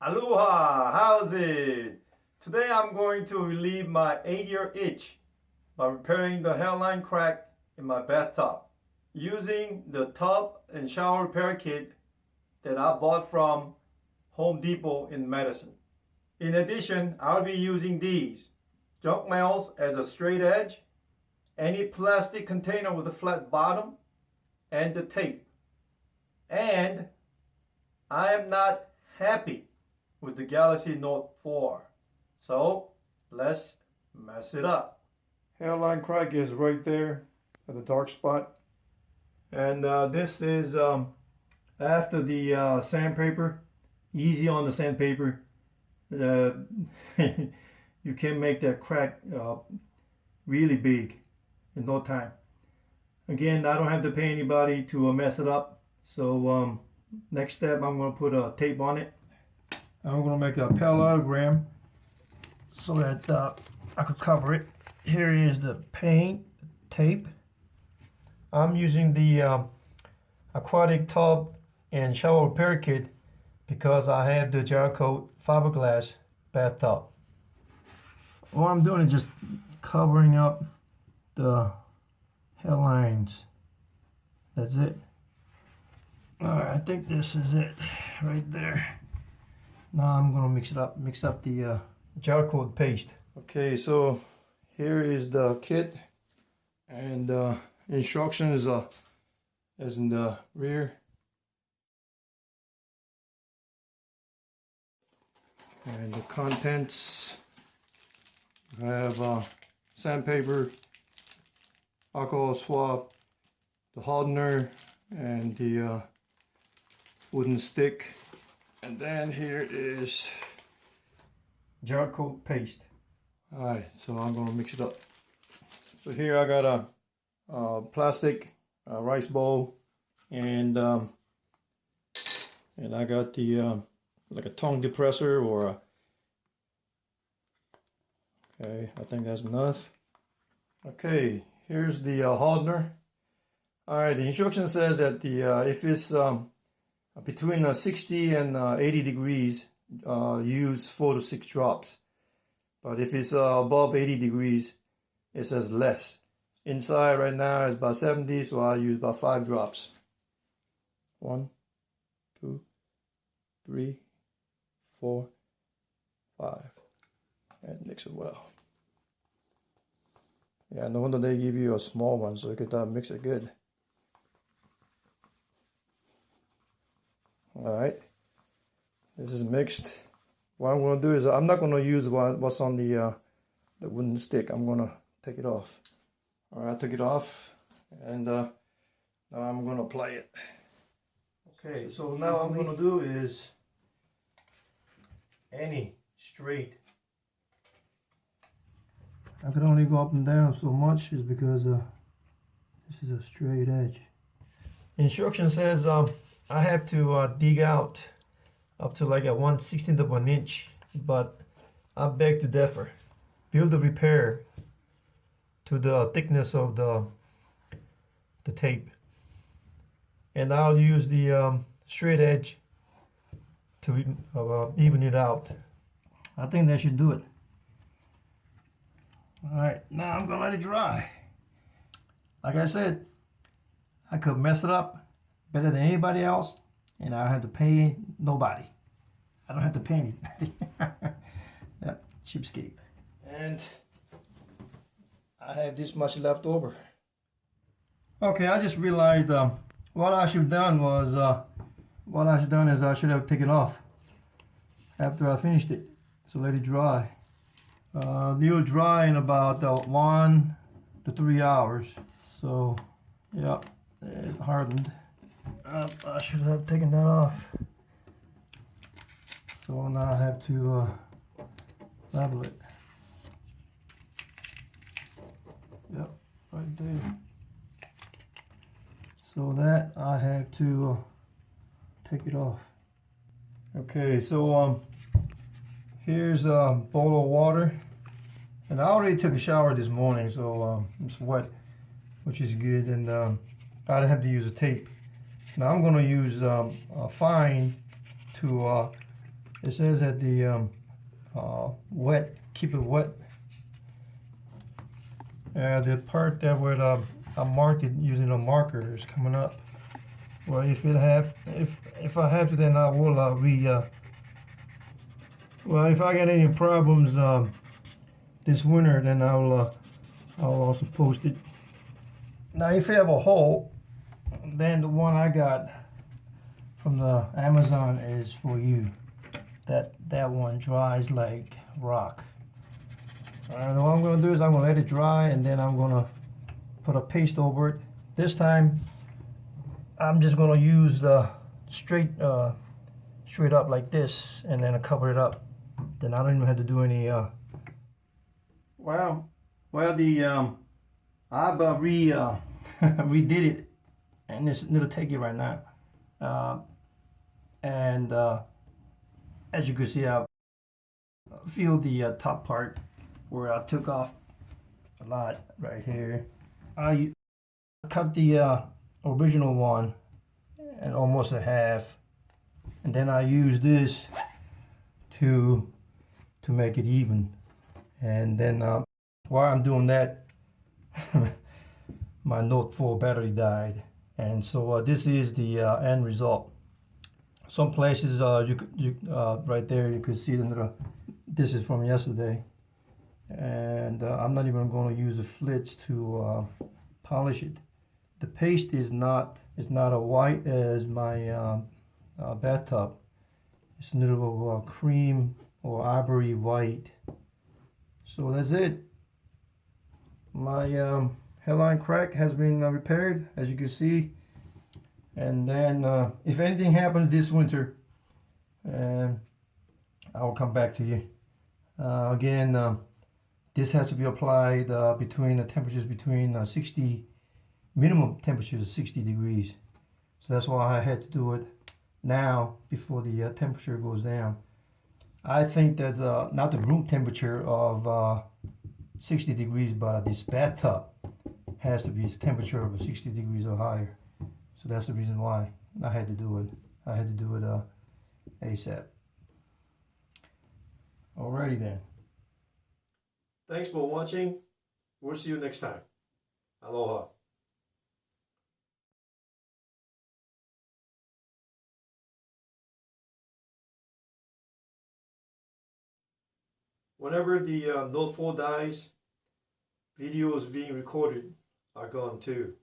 Aloha, how's it? Today I'm going to relieve my 8-year itch by repairing the hairline crack in my bathtub using the tub and shower repair kit that I bought from Home Depot in Madison. In addition, I'll be using these junk nails as a straight edge, any plastic container with a flat bottom, and the tape. And I am not happy with the Galaxy Note 4. So let's mess it up. Hairline crack is right there at the dark spot. And this is after the sandpaper. Easy on the sandpaper. You can make that crack really big in no time. Again, I don't have to pay anybody to mess it up. So next step, I'm going to put a tape on it. I'm going to make a parallelogram so that I could cover it. Here is the paint tape. I'm using the Aquatic Tub and Shower repair kit because I have the gel coat fiberglass bathtub. What I'm doing is just covering up the hairlines. That's it. Alright, I think this is it right there. Now I'm going to mix up the gel coat paste. Okay, so here is the kit, and instructions is in the rear. And the contents have sandpaper, alcohol swab, the hardener, and the wooden stick. And then here is gel coat paste. Alright, so I'm going to mix it up. So here I got a plastic rice bowl, and I got the like a tongue depressor or okay, I think that's enough. Okay, here's the hardener. Alright, the instruction says that the if it's between 60 and 80 degrees, use 4 to 6 drops. But if it's above 80 degrees, it says less. Inside right now is about 70, so I use about 5 drops. 1, 2, 3, 4, 5. And mix it well. Yeah, no wonder they give you a small one so you could mix it good. Alright, this is mixed. What I'm going to do is I'm not going to use what's on the wooden stick. I'm going to take it off. Alright, I took it off, and now I'm going to apply it. Okay, so now what I'm going to do is any straight. I can only go up and down so much is because this is a straight edge. Instruction says I have to dig out up to like a 1/16 of an inch, but I beg to differ. Build the repair to the thickness of the tape, and I'll use the straight edge to even it out. I think that should do it. Alright, now I'm gonna let it dry. Like I said, I could mess it up better than anybody else, and I don't have to pay nobody. I don't have to pay anybody. Yep, cheapskate. And I have this much left over. Okay, I just realized what I should have done was I should have taken it off after I finished it. So let it dry. It will dry in about 1 to 3 hours. So yeah, it hardened. I should have taken that off. So now I have to level it. Yep, right there. So that I have to take it off. Okay, so here's a bowl of water, and I already took a shower this morning, so it's wet, which is good, and I have to use a tape. Now I'm going to use a fine to It says that the wet, keep it wet. The part that would I marked it using a marker is coming up. Well, if I have to, then I will well, if I get any problems this winter, then I'll also post it. Now, if you have a hole, then the one I got from the Amazon is for you. That one dries like rock. Alright, what I'm gonna do is I'm gonna let it dry, and then I'm gonna put a paste over it. This time I'm just gonna use the straight up like this, and then I cover it up. Then I don't even have to do any well the I've redid it, and it'll take it right now. As you can see, I feel the top part where I took off a lot right here. I cut the original one and almost a half, and then I use this to make it even. And then while I'm doing that, my Note 4 battery died, and so this is the end result. Some places right there you could see this is from yesterday, and I'm not even going to use the flits to polish it. The paste is not as white as my bathtub. It's a little cream or ivory white. So that's it. My hairline crack has been repaired, as you can see. And then if anything happens this winter, I will come back to you. Again, this has to be applied between the temperatures between 60, minimum temperatures of 60 degrees. So that's why I had to do it now before the temperature goes down. I think that not the room temperature of 60 degrees, but this bathtub has to be its temperature of 60 degrees or higher. So that's the reason why I had to do it. I had to do it ASAP. Alrighty then. Thanks for watching. We'll see you next time. Aloha. Whenever the Note 4 dies, videos being recorded are gone too.